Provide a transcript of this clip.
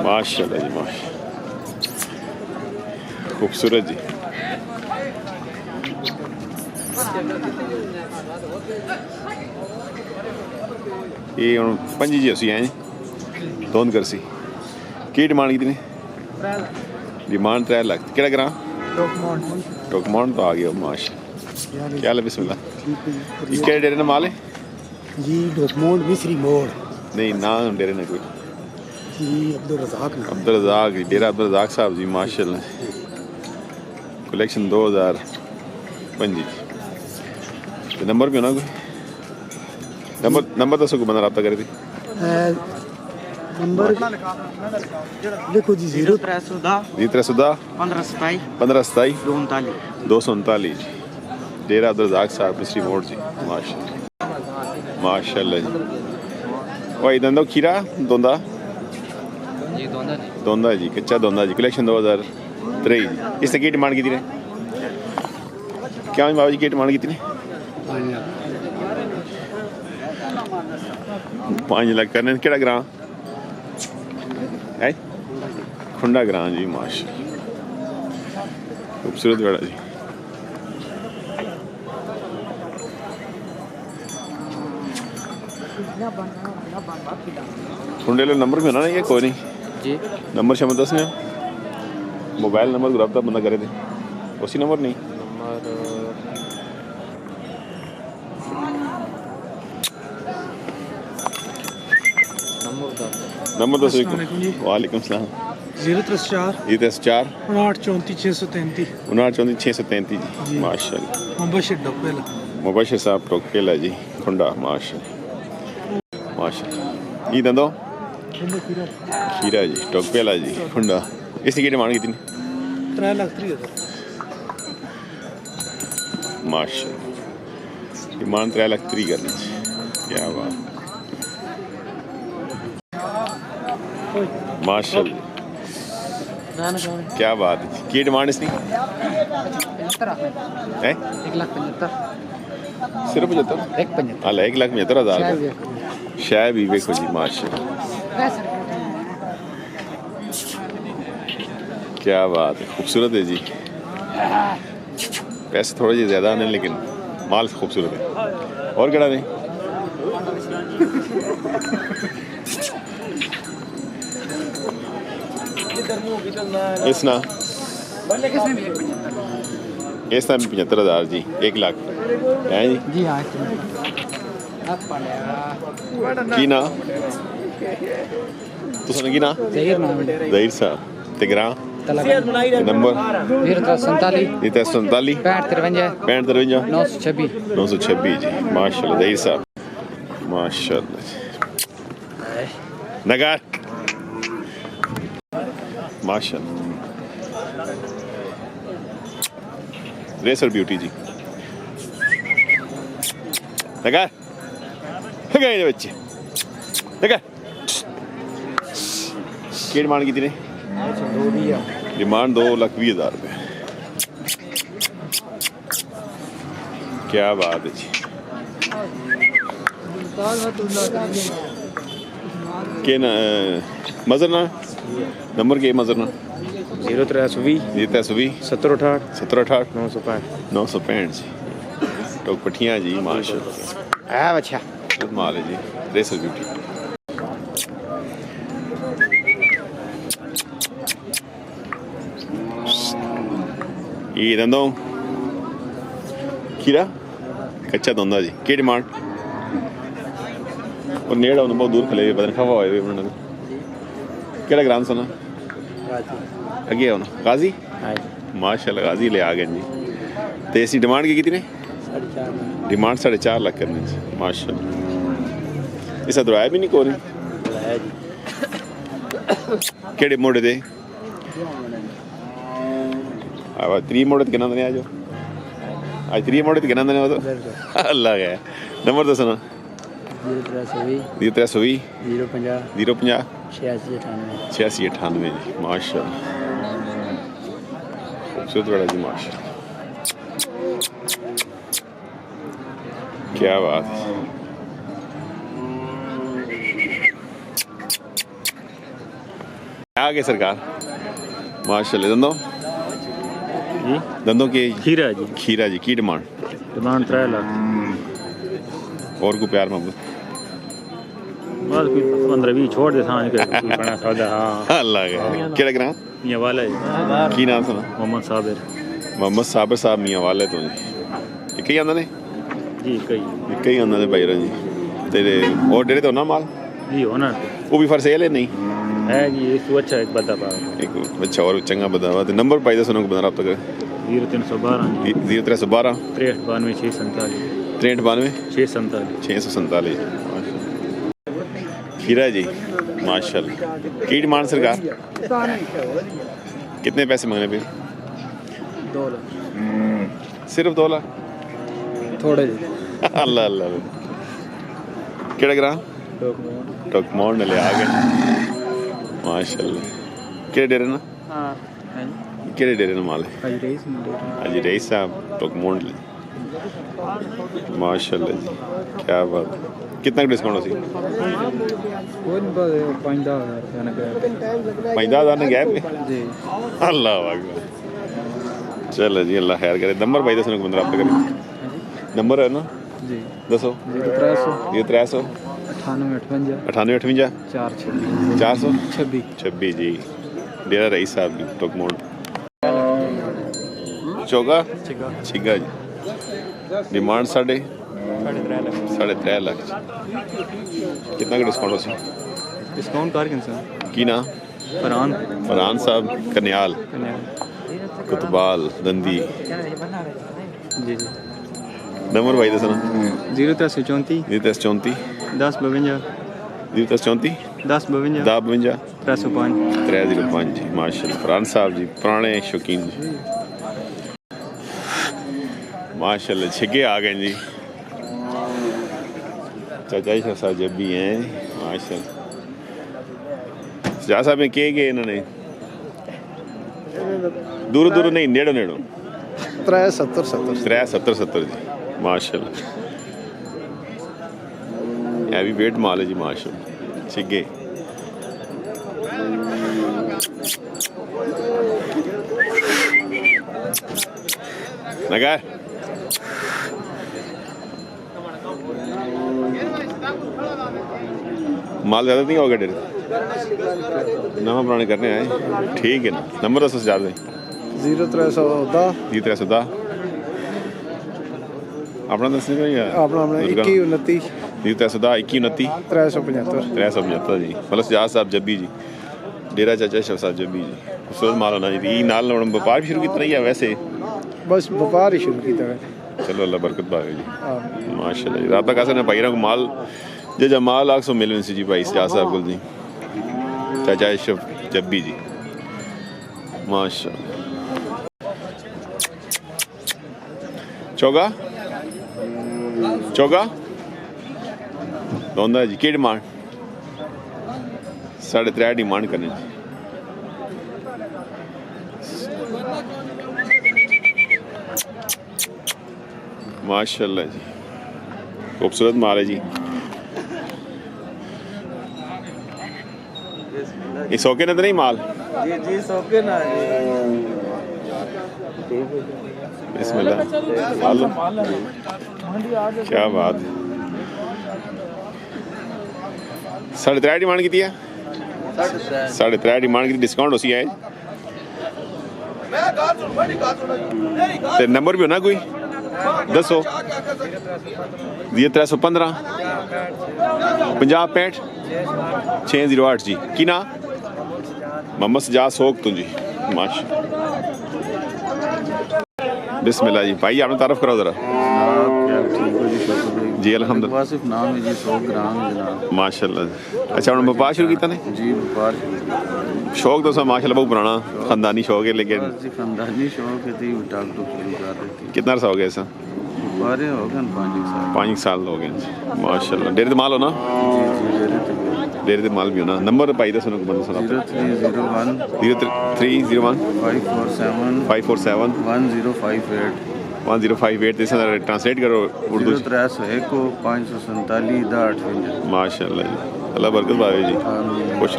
माशाल्लाह जी माशा, खूबसूरत जी। ये हम 5 जी असी हैं दोन करसी की डिमांड कितनी? डिमांड 3 लाख। केड़ा ग्रां? टोकमांड तो आ गया माशा। क्या हाल है? बिस्मिल्लाह। ये केड़े डेरे ने माल है जी? डोकमांड मिस्री मोड़ नहीं ना डेरे ने कोई जी। अब्दुल रज़ाक डेरा अब्दुल रज़ाक साहब जी माशाल्लाह। कलेक्शन 2005 जी। नंबर भी होना कोई? नंबर दसो को बंदा रब्ता करे थी। नंबर देखो जी 0310 1527 239 जी। डेरा अब्दुल रज़ाक साहब मिस्री मोड़ जी माशाल्लाह माशाल्लाह जी। वही दंदो खीरा दोंदा दोंदा जी, कच्चा दोंदा जी। कलेक्शन 2003 जी। इससे की डिमांड की थी? क्या बाबा जी की डिमांड की थी? 5 लाख करने। केड़ा ग्रां है? खुंडा ग्रां जी माशा, खूबसूरत बड़ा जी। खुंडे लो नंबर भी होना नहीं है कोई नहीं जी। नंबर शमत दस ने मोबाइल नंबर रब्ता बंदा करे थे उसी नंबर नहीं नंबर दस। वालेकुम सलाम। 034 59 633 जी माशाल्लाह। मुबशिर साहब टोकेला जी खुंडा माशाल्लाह माशाल्लाह। ये दंदो खीरा जी टोकेला जी खुंडा। इसकी की डिमांड कितनी? 3,30,000 माशाल्लाह। डिमांड 3,30,000 करनी। क्या बात माशाल्लाह, क्या बात है। की डिमांड इसकी? 1,75,000 सिर्फ 75? 1,75,000 शायद भी देखो जी माशाल्लाह। क्या बात है, खूबसूरत है जी। पैसे थोड़े जी ज़्यादा नहीं लेकिन माल खूबसूरत है। और क्या नहीं इसना 75,000 जी। 1 लाख है जी हाँ की ना तुसने की ना ज़हीर साहब ते ग्रां नंबर 0347 6553 926 जी माशाल्लाह। ज़हीर साहब माशाल्लाह। नगार माशाल्लाह। रेसर ब्यूटी जी नगार गए बच्चे नगार। की डिमांड की थी? डिमांड 2,20,000 रुपये। क्या बात है जी। के ना मजर ना नंबर के मजर ना 0320 1768 965 जी। टोक पठियाँ जी माशाल्लाह। अच्छा माल है जी। रेसर ब्यूटी ये दंदो खीरा कच्चा दोंदा जी। की डिमांड? और नेड़ा बहुत दूर खले पता नहीं खवा हुए केड़ा ग्राम सुना अगे हो ना गाजी माशाल्लाह। गाजी ले आ गए जी। तो इसकी डिमांड की कितनी? डिमांड 4.5 लाख करने माशाल्लाह। इस दवाया भी नहीं कोई केड़े मोड़े दे 3 मोड़े कितना दने आज 3 मोड़े कितना दने तो अल्लाह गया। नंबर दसो ना 0320 050 8698 जी माशाल्लाह। खूबसूरत बड़ा जी माशाल्लाह। क्या बात है। आ गए सरकार माशाल्लाह। दंदों जी दंदों के खीरा जी की डिमांड 3 लाख और को प्यार मोहब्बत बस 15-20 छोड़ दे सां बना सौदा। हाँ अल्लाह का केड़ा ग्रां मियाँ वाला है की नाम सुना मोहम्मद साबिर साहब मियाँ वाले तो एक ही आंदा ने जी एक ही आंदा ने भाई जी तेरे और डेरे तो ना माल जी होना वो भी फर सेल है नहीं है जी। इसको अच्छा एक बंदा पा एक अच्छा और चंगा बंदा हुआ नंबर पाई दस को बंदा रब्ता करे 0312 0312 6392 647 खीरा जी माशाल्लाह। की डिमांड सरकार कितने पैसे मांगने पे 2 लाख सिर्फ 2 लाख थोड़े जी। अल्लाह अल्लाह केड़ा ग्रां टोकमोंड ले आ गए माशाल्लाह। केड़े डेरे ना केड़े डेरे ना माल अजी रईस साहब टोकमोंड ले माशाल्लाह जी क्या बात। कितना डिस्काउंट हो सी 50,000 ने गैप जी। अल्लाह अकबर। चलो जी अल्लाह खैर करे। नंबर भाई दस बंदा रब्ता करे नंबर है ना जी दसो 0300 98 58 426 426 जी डेरा रईस साहब टोकमोड चौगा छिगा जी डिमांड 3.5 लाख कितना का डिस्काउंट हो सी डिस्काउंट कर सर की ना फरहान साहब कन्याल कुतबाल दंदी जी जी। नंबर भाई दसना 0334 34 10 52 34 10 52 305 जी माशाल्लाह। फरहान साहब जी पुराने शौकीन जी माशाल्लाह। छिगे आ गए जी चाचा जी साहब जब भी हैं माशाल्लाह। चाचा साहब ने के इन्होंने दूर दूर नहीं नेड़ो नेड़ो 370 जी माशाल्लाह। ये भी वेट माल है जी माशाल्लाह। छिगे नगार माल ज़्यादा नहीं होगा डेरे नवा पुराने करने आए ठीक है ना। नंबर दस ज़्यादा 0310 अपना दस अपना 21 310 375 जी मतलब जहाज साहब जब्बी जी डेरा चाचा शफ साहब जब्बी जी खूबसूरत माल होना जी नाल व्यापार भी शुरू कितना ही है वैसे बस व्यापार ही शुरू किया चलो अल्लाह बरकत पावे जी माशाल्लाह जी। रात तक ने भाई को माल जे माल आग सो मिल सी जी भाई जहाज साहब को जी चाचा शफ जब्बी जी माशाल्लाह। चौगा दोंदा जी की डिमांड 3.5 डिमांड करने जी माशाल्लाह जी खूबसूरत माल है जी। ये सौके न तो नहीं माल जी सौके ना बिस्मिल्लाह क्या बात है। 3.5 डिमांड की है 3.5 डिमांड की डिस्काउंट हो सी है ते नंबर भी होना कोई दसो 315 50 65 608 जी की ना मोहम्मद सजाद सोक तुम जी माशा बिस्मिल्लाह जी भाई आपने तारफ कराओ जरा जी अल्हम्दुलिल्लाह नाम है जी 100 ग्राम जनाब माशाल्लाह। अच्छा उन्होंने व्यापार शुरू किया ने जी व्यापार शौक तो सब माशाल्लाह बहुत पुराना खानदानी शौक है लेकिन जी खानदानी शौक है थी टाक टूक शुरू कर रही थी। कितना अर्सा हो गया ऐसा बारे हो गए 5 साल हो गए माशाल्लाह। डेरे तो माल हो ना डेरे तो माल भी हो ना। नंबर पाई दस उनको बंदा सुना 0301 547 1058 this ट्रांसलेट करो उर्दू 0301 547 1058 माशाल्लाह जी अल्लाह बरकत पावे जी खुश